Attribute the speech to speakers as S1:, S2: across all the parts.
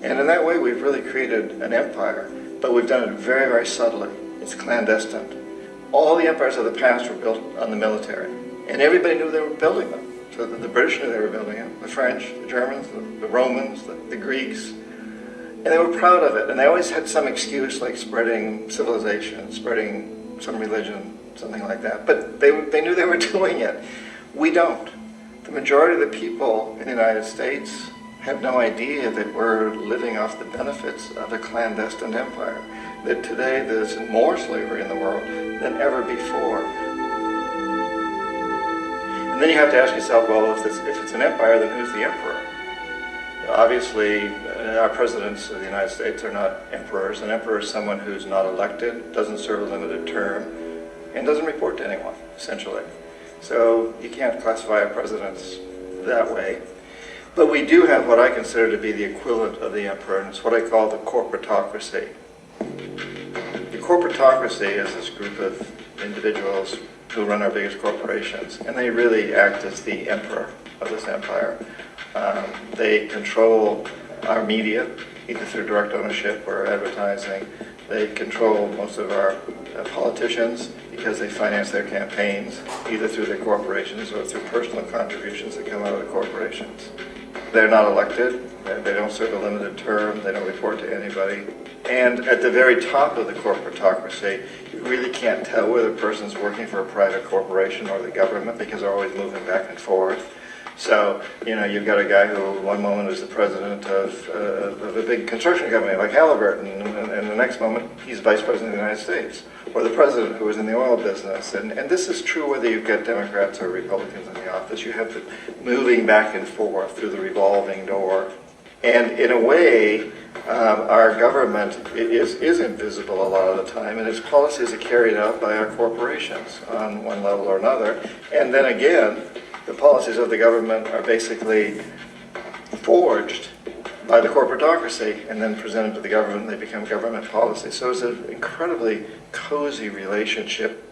S1: And in that way, we've really created an empire, but we've done it very, very subtly. It's clandestine. All the empires of the past were built on the military, and everybody knew they were building them. So the British knew they were building them, the French, the Germans, the Romans, the Greeks, and they were proud of it. And they always had some excuse, like spreading civilization, spreading some religion, something like that. But they knew they were doing it. We don't. The majority of the people in the United States have no idea that we're living off the benefits of a clandestine empire. That today there's more slavery in the world than ever before. And then you have to ask yourself, well, if it's an empire, then who's the emperor? Obviously, our presidents of the United States are not emperors. An emperor is someone who's not elected, doesn't serve a limited term, and doesn't report to anyone, essentially. So you can't classify our presidents that way. But we do have what I consider to be the equivalent of the emperor, and it's what I call the corporatocracy. The corporatocracy is this group of individuals who run our biggest corporations, and they really act as the emperor of this empire. They control our media, either through direct ownership or advertising. They control most of our politicians because they finance their campaigns, either through their corporations or through personal contributions that come out of the corporations. They're not elected, they don't serve a limited term, they don't report to anybody. And at the very top of the corporatocracy, you really can't tell whether a person's working for a private corporation or the government because they're always moving back and forth. So, you've got a guy who one moment is the president of a big construction company like Halliburton, and the next moment he's vice president of the United States, or the president who is in the oil business. And this is true whether you've got Democrats or Republicans in the office. You have the moving back and forth through the revolving door. And in a way, our government is invisible a lot of the time, and its policies are carried out by our corporations on one level or another. And then again, the policies of the government are basically forged by the corporatocracy and then presented to the government, and they become government policy. So it's an incredibly cozy relationship.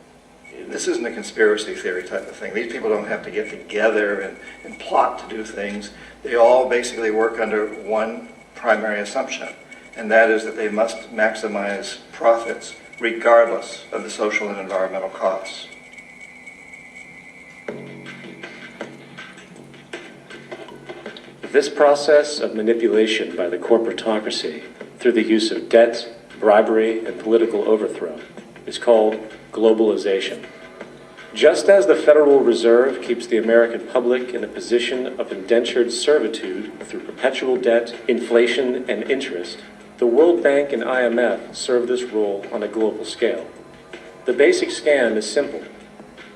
S1: This isn't a conspiracy theory type of thing. These people don't have to get together and plot to do things. They all basically work under one primary assumption, and that is that they must maximize profits regardless of the social and environmental costs.
S2: This process of manipulation by the corporatocracy through the use of debt, bribery, and political overthrow is called globalization. Just as the Federal Reserve keeps the American public in a position of indentured servitude through perpetual debt, inflation, and interest, the World Bank and IMF serve this role on a global scale. The basic scam is simple.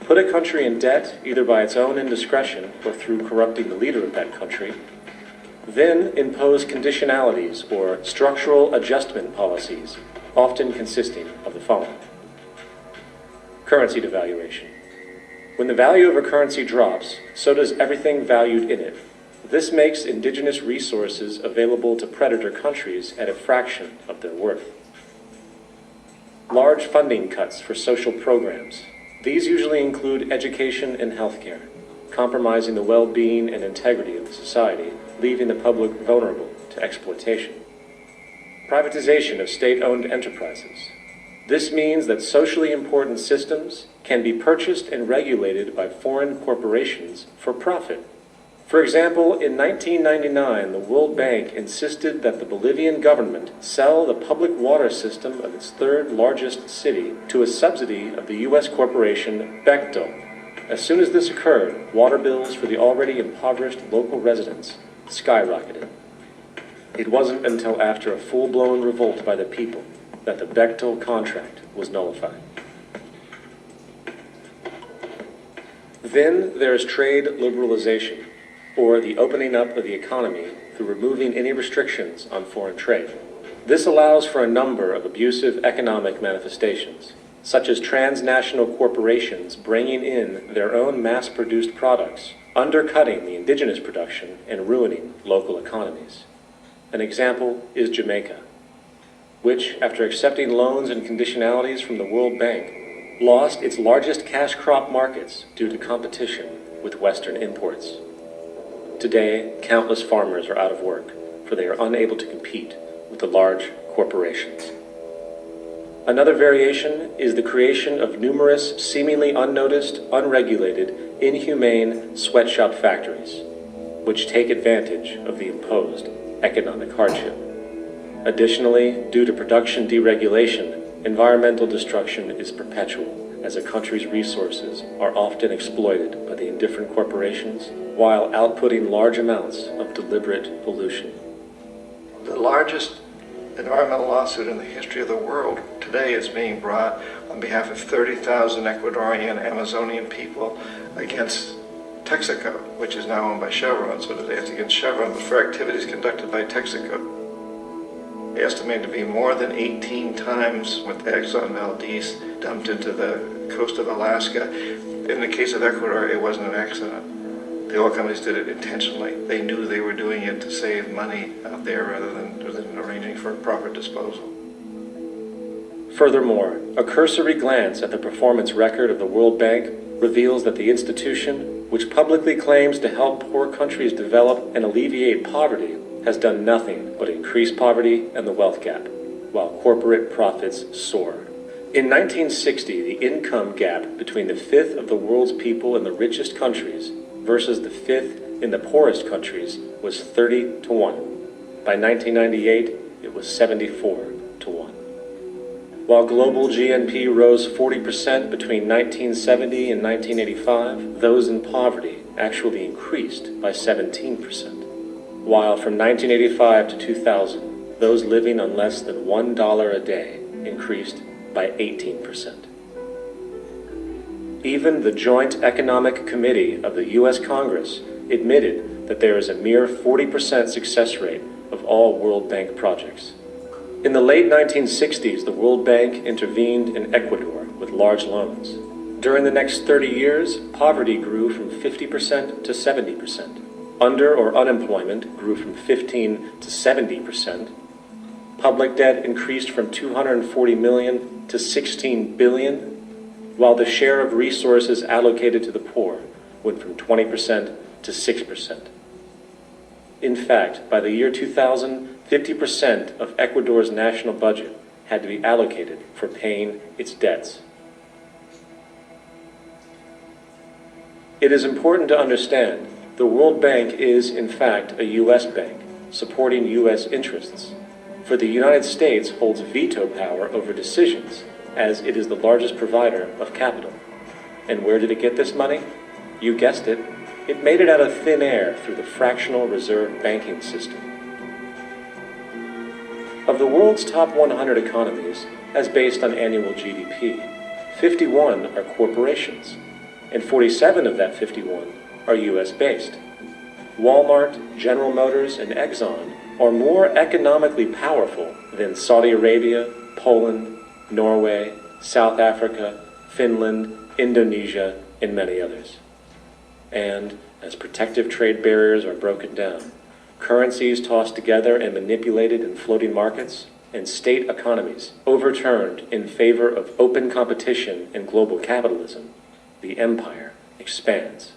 S2: Put a country in debt either by its own indiscretion or through corrupting the leader of that country, then impose conditionalities or structural adjustment policies, often consisting of the following. Currency devaluation. When the value of a currency drops, so does everything valued in it. This makes indigenous resources available to predator countries at a fraction of their worth. Large funding cuts for social programs. These usually include education and healthcare, compromising the well-being and integrity of the society, leaving the public vulnerable to exploitation. Privatization of state-owned enterprises. This means that socially important systems can be purchased and regulated by foreign corporations for profit. For example, in 1999, the World Bank insisted that the Bolivian government sell the public water system of its third largest city to a subsidy of the U.S. corporation Bechtel. As soon as this occurred, water bills for the already impoverished local residents skyrocketed. It wasn't until after a full-blown revolt by the people that the Bechtel contract was nullified. Then there is trade liberalization, or the opening up of the economy through removing any restrictions on foreign trade. This allows for a number of abusive economic manifestations, such as transnational corporations bringing in their own mass-produced products, undercutting the indigenous production and ruining local economies. An example is Jamaica, which, after accepting loans and conditionalities from the World Bank, lost its largest cash crop markets due to competition with Western imports. Today, countless farmers are out of work for for they are unable to compete with the large corporations. Another variation is the creation of numerous seemingly unnoticed, unregulated, inhumane sweatshop factories, which take advantage of the imposed economic hardship. Additionally, due to production deregulation, environmental destruction is perpetual, as a country's resources are often exploited by the indifferent corporations while outputting large amounts of deliberate pollution.
S1: The largest environmental lawsuit in the history of the world today is being brought on behalf of 30,000 Ecuadorian Amazonian people against Texaco, which is now owned by Chevron. So today it's against Chevron, but for activities conducted by Texaco. They estimate to be more than 18 times what the Exxon Valdez dumped into the coast of Alaska. In the case of Ecuador, it wasn't an accident. The oil companies did it intentionally. They knew they were doing it to save money out there rather than arranging for proper disposal.
S2: Furthermore, a cursory glance at the performance record of the World Bank reveals that the institution, which publicly claims to help poor countries develop and alleviate poverty, has done nothing but increase poverty and the wealth gap, while corporate profits soar. In 1960, the income gap between the fifth of the world's people in the richest countries versus the fifth in the poorest countries was 30 to 1. By 1998, it was 74 to 1. While global GNP rose 40% between 1970 and 1985, those in poverty actually increased by 17%. While from 1985 to 2000, those living on less than $1 a day increased by 18%. Even the Joint Economic Committee of the U.S. Congress admitted that there is a mere 40% success rate of all World Bank projects. In the late 1960s, the World Bank intervened in Ecuador with large loans. During the next 30 years, poverty grew from 50% to 70%. Under or unemployment grew from 15 to 70%. Public debt increased from 240 million to 16 billion, while the share of resources allocated to the poor went from 20% to 6%. In fact, by the year 2000, 50% of Ecuador's national budget had to be allocated for paying its debts. It is important to understand the World Bank is, in fact, a U.S. bank, supporting U.S. interests. For the United States holds veto power over decisions, as it is the largest provider of capital. And where did it get this money? You guessed it. It made it out of thin air through the fractional reserve banking system. Of the world's top 100 economies, as based on annual GDP, 51 are corporations, and 47 of that 51 are U.S.-based. Walmart, General Motors, and Exxon are more economically powerful than Saudi Arabia, Poland, Norway, South Africa, Finland, Indonesia, and many others. And as protective trade barriers are broken down, currencies tossed together and manipulated in floating markets, and state economies overturned in favor of open competition and global capitalism, the empire expands.